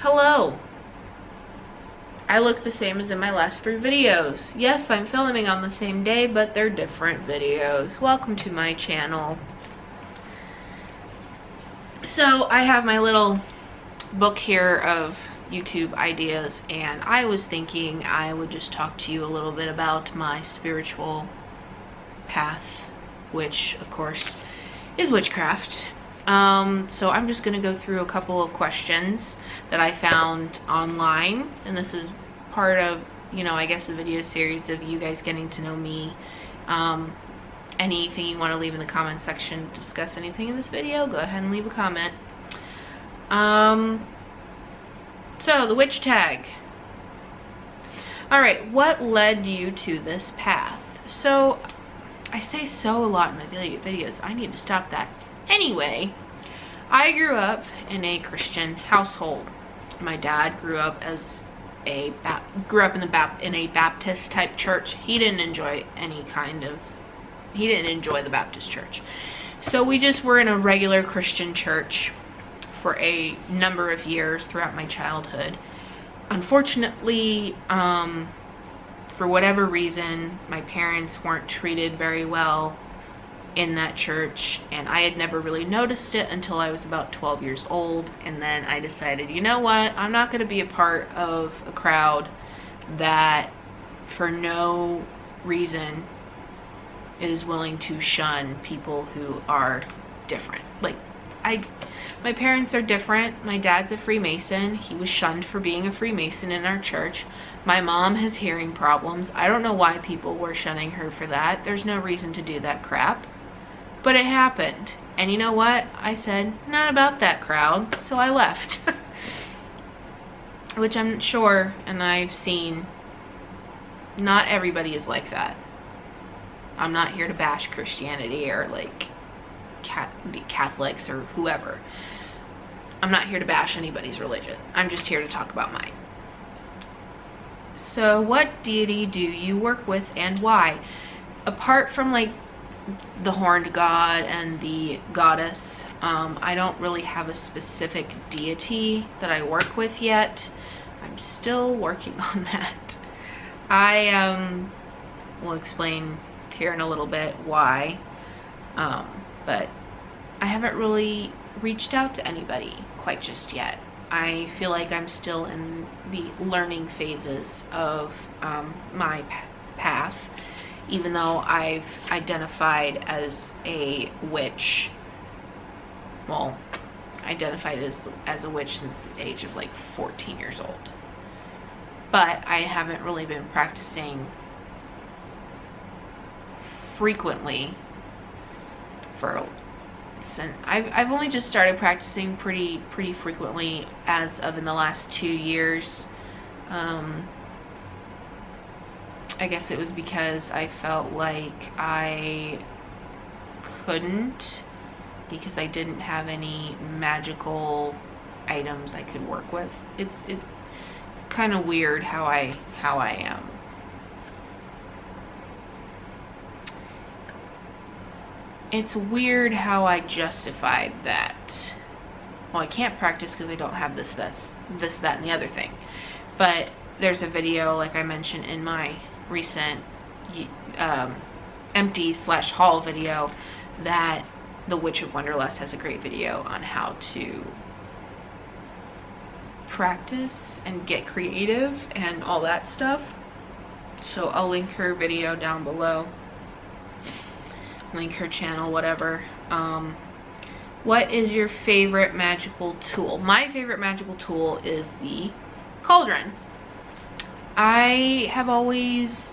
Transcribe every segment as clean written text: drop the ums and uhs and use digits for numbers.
Hello. I look the same as in my last 3 videos. Yes, I'm filming on the same day, but they're different videos. Welcome to my channel. So I have my little book here of YouTube ideas, and I was thinking I would just talk to you a little bit about my spiritual path, which of course is witchcraft. So I'm just going to go through a couple of questions that I found online, and this is part of, I guess a video series of you guys getting to know me. Anything you want to leave in the comment section, discuss anything in this video, go ahead and leave a comment. So the witch tag. Alright, what led you to this path? So, I say so a lot in my videos. I need to stop that. Anyway, I grew up in a Christian household. My dad grew up as in a Baptist type church. He didn't enjoy the Baptist church. So we just were in a regular Christian church for a number of years throughout my childhood. Unfortunately, for whatever reason, my parents weren't treated very well in that church, and I had never really noticed it until I was about 12 years old. And then I decided, you know what, I'm not going to be a part of a crowd that for no reason is willing to shun people who are different. Like, my parents are different. My dad's a Freemason. He was shunned for being a Freemason in our church. My mom has hearing problems. I don't know why people were shunning her for that. There's no reason to do that crap. But it happened. And you know what? I said, not about that crowd. So I left. Which I'm sure, and I've seen, not everybody is like that. I'm not here to bash Christianity or like Catholics or whoever. I'm not here to bash anybody's religion. I'm just here to talk about mine. So what deity do you work with and why? Apart from like the horned god and the goddess, I don't really have a specific deity that I work with yet. I'm still working on that. I will explain here in a little bit why, but I haven't really reached out to anybody quite just yet. I feel like I'm still in the learning phases of my path, even though I've identified as a witch. Well, identified as a witch since the age of like 14 years old. But I haven't really been practicing frequently I've only just started practicing pretty frequently as of in the last 2 years. I guess it was because I felt like I couldn't, because I didn't have any magical items I could work with. It's kind of weird how I am. It's weird how I justified that. Well, I can't practice because I don't have this, that, and the other thing. But there's a video, like I mentioned in my recent empty/haul video, that the Witch of Wonderlust has a great video on how to practice and get creative and all that stuff. So I'll link her video down below. Link her channel, whatever. What is your favorite magical tool? My favorite magical tool is the cauldron. I have always,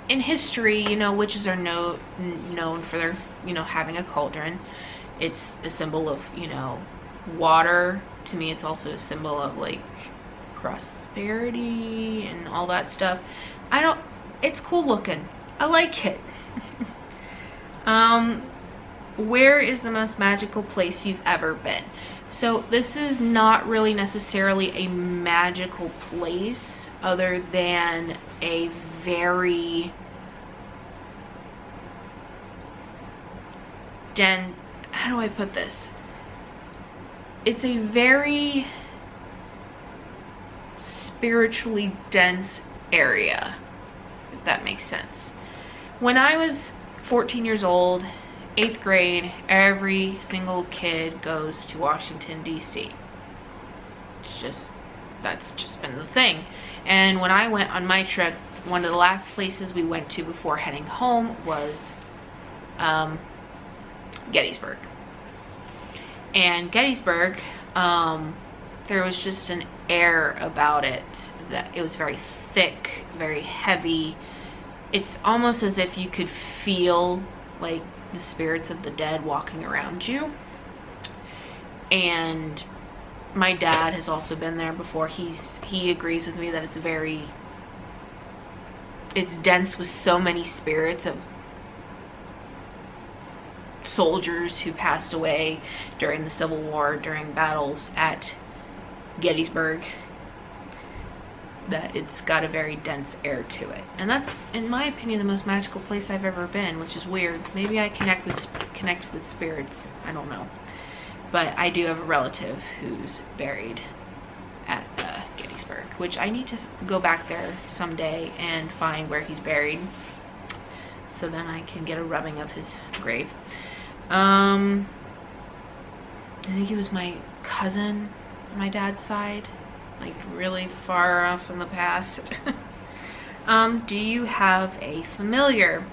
in history, witches are known for their, having a cauldron. It's a symbol of, water. To me, it's also a symbol of like prosperity and all that stuff. It's cool looking. I like it. Where is the most magical place you've ever been? So this is not really necessarily a magical place, other than a very how do I put this? it's a very spiritually dense area, if that makes sense. When I was 14 years old, 8th grade, every single kid goes to Washington, D.C. That's just been the thing. And when I went on my trip, one of the last places we went to before heading home was Gettysburg. And Gettysburg, there was just an air about it that it was very thick, very heavy. It's almost as if you could feel like the spirits of the dead walking around you. And my dad has also been there before. He agrees with me that it's dense with so many spirits of soldiers who passed away during the Civil War, during battles at Gettysburg, that it's got a very dense air to it. And that's, in my opinion, the most magical place I've ever been, which is weird. Maybe I connect with spirits, I don't know. But I do have a relative who's buried at Gettysburg, which I need to go back there someday and find where he's buried, so then I can get a rubbing of his grave. I think he was my cousin on my dad's side, like really far off in the past. Do you have a familiar?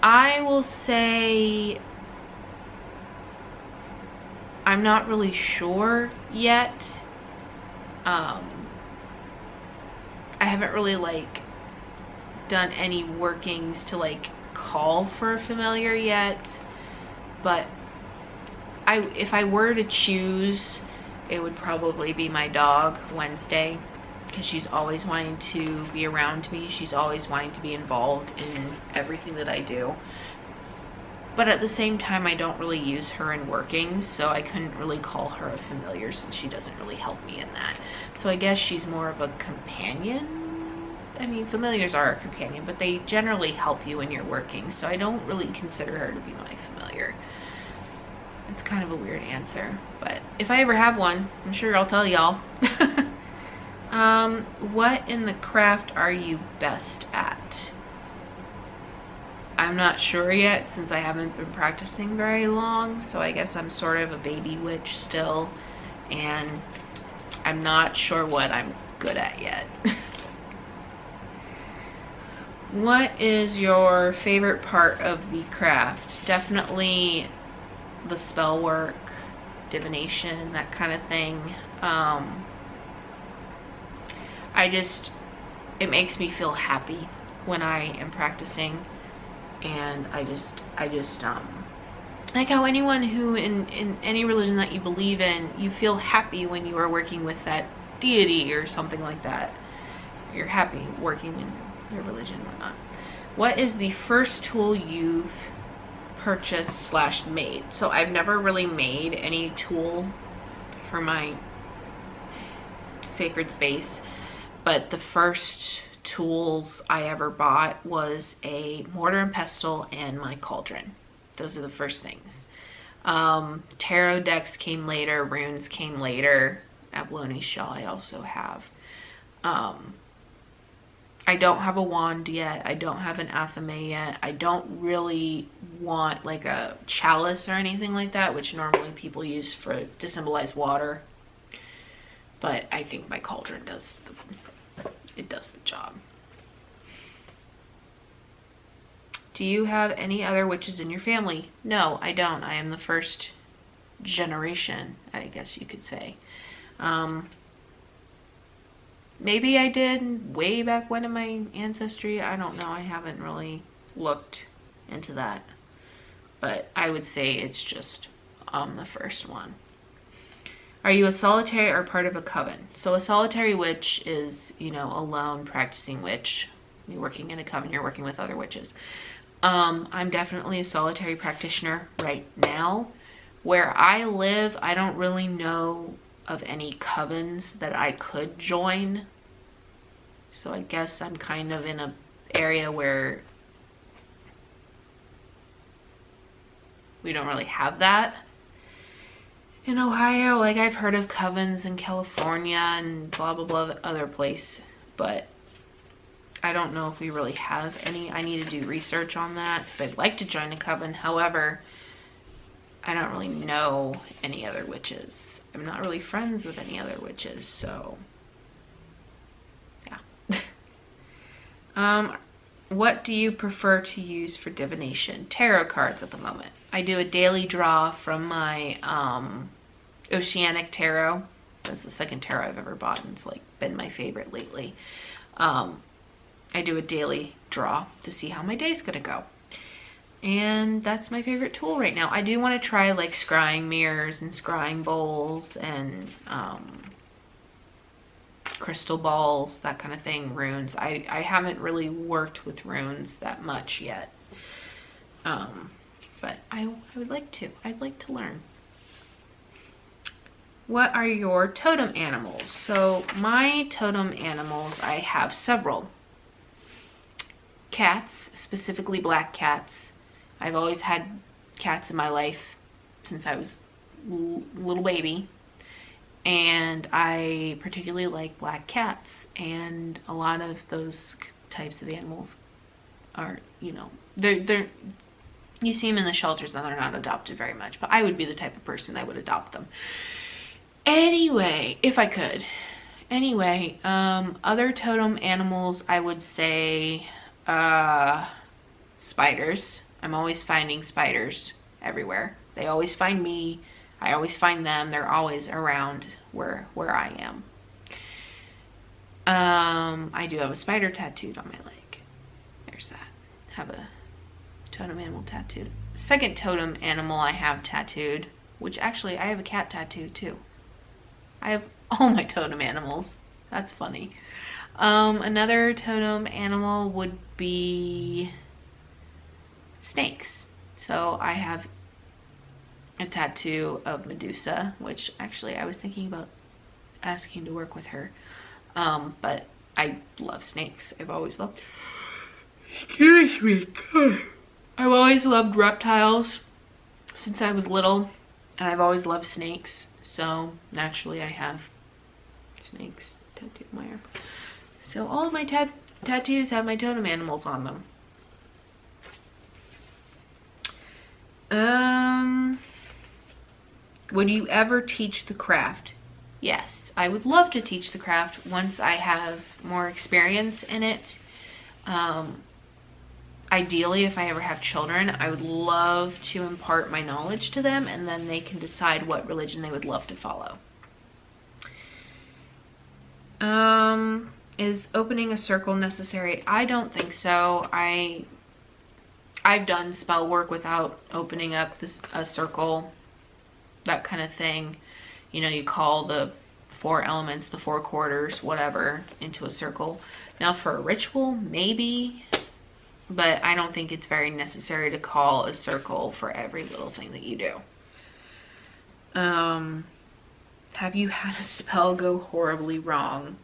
I will say I'm not really sure yet. I haven't really like done any workings to like call for a familiar yet, but if I were to choose, it would probably be my dog, Wednesday, because she's always wanting to be around me. She's always wanting to be involved in everything that I do. But at the same time, I don't really use her in workings, so I couldn't really call her a familiar since she doesn't really help me in that. So I guess she's more of a companion. I mean, familiars are a companion, but they generally help you in your workings, so I don't really consider her to be my familiar. It's kind of a weird answer, but if I ever have one, I'm sure I'll tell y'all. What in the craft are you best at? I'm not sure yet, since I haven't been practicing very long, so I guess I'm sort of a baby witch still, and I'm not sure what I'm good at yet. What is your favorite part of the craft? Definitely the spell work, divination, that kind of thing. It makes me feel happy when I am practicing, and I just like how anyone who in any religion that you believe in, you feel happy when you are working with that deity or something like that. You're happy working in your religion and whatnot. What is the first tool you've purchased / made? So I've never really made any tool for my sacred space, but the first tools I ever bought was a mortar and pestle and my cauldron. Those are the first things. Tarot decks came later, runes came later, abalone shell I also have. I don't have a wand yet. I don't have an athame yet. I don't really want like a chalice or anything like that, which normally people use to symbolize water. But I think my cauldron does the job. Do you have any other witches in your family? No, I don't. I am the first generation, I guess you could say. Maybe I did way back when in my ancestry. I don't know. I haven't really looked into that. But I would say it's just the first one. Are you a solitary or part of a coven? So a solitary witch is, a lone practicing witch. You're working in a coven, you're working with other witches. I'm definitely a solitary practitioner right now. Where I live, I don't really know of any covens that I could join. So I guess I'm kind of in an area where we don't really have that. in Ohio. Like, I've heard of covens in California and blah blah blah, the other place, but I don't know if we really have any. I need to do research on that because I'd like to join a coven. However, I don't really know any other witches. I'm not really friends with any other witches, so yeah. What do you prefer to use for divination? Tarot cards at the moment. I do a daily draw from my Oceanic Tarot. That's the second tarot I've ever bought, and it's like been my favorite lately. I do a daily draw to see how my day's gonna go. And that's my favorite tool right now. I do want to try like scrying mirrors and scrying bowls and crystal balls, that kind of thing, runes. I haven't really worked with runes that much yet. But I would like to. I'd like to learn. What are your totem animals? So my totem animals, I have several. Cats, specifically black cats. I've always had cats in my life since I was a little baby. And I particularly like black cats, and a lot of those types of animals are, you know, they're you see them in the shelters and they're not adopted very much, but I would be the type of person that would adopt them. Anyway, if I could. Anyway, other totem animals, I would say spiders. I'm always finding spiders everywhere. They always find me. I always find them. They're always around where I am. I do have a spider tattooed on my leg. There's that. Have a totem animal tattooed. Second totem animal I have tattooed, which actually I have a cat tattoo too. I have all my totem animals. That's funny. Another totem animal would be snakes. So I have a tattoo of Medusa, which actually I was thinking about asking to work with her. But I love snakes. I've always loved, excuse me, I've always loved reptiles since I was little, and I've always loved snakes. So naturally I have snakes tattooed on my arm. So all of my tattoos have my totem animals on them. Would you ever teach the craft? Yes, I would love to teach the craft once I have more experience in it. Ideally, if I ever have children, I would love to impart my knowledge to them, and then they can decide what religion they would love to follow. Is opening a circle necessary? I don't think so. I've done spell work without opening up a circle, that kind of thing. You know, you call the 4 elements, the 4 quarters, whatever, into a circle. Now for a ritual, maybe, but I don't think it's very necessary to call a circle for every little thing that you do. Have you had a spell go horribly wrong?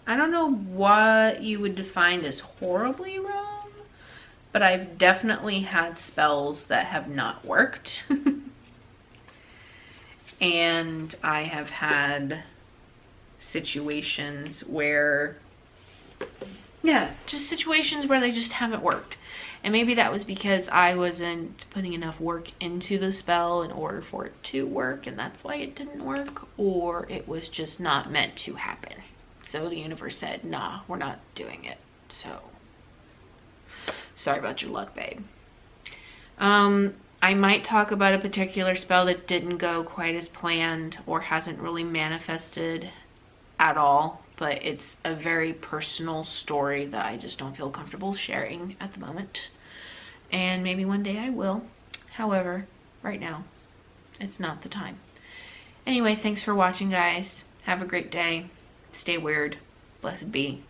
I don't know what you would define as horribly wrong, but I've definitely had spells that have not worked. And I have had situations where, yeah, just situations where they just haven't worked. And maybe that was because I wasn't putting enough work into the spell in order for it to work, and that's why it didn't work, or it was just not meant to happen. So the universe said, nah, we're not doing it. So, sorry about your luck, babe. I might talk about a particular spell that didn't go quite as planned or hasn't really manifested at all, but it's a very personal story that I just don't feel comfortable sharing at the moment. And maybe one day I will. However, right now, it's not the time. Anyway, thanks for watching, guys. Have a great day. Stay weird. Blessed be.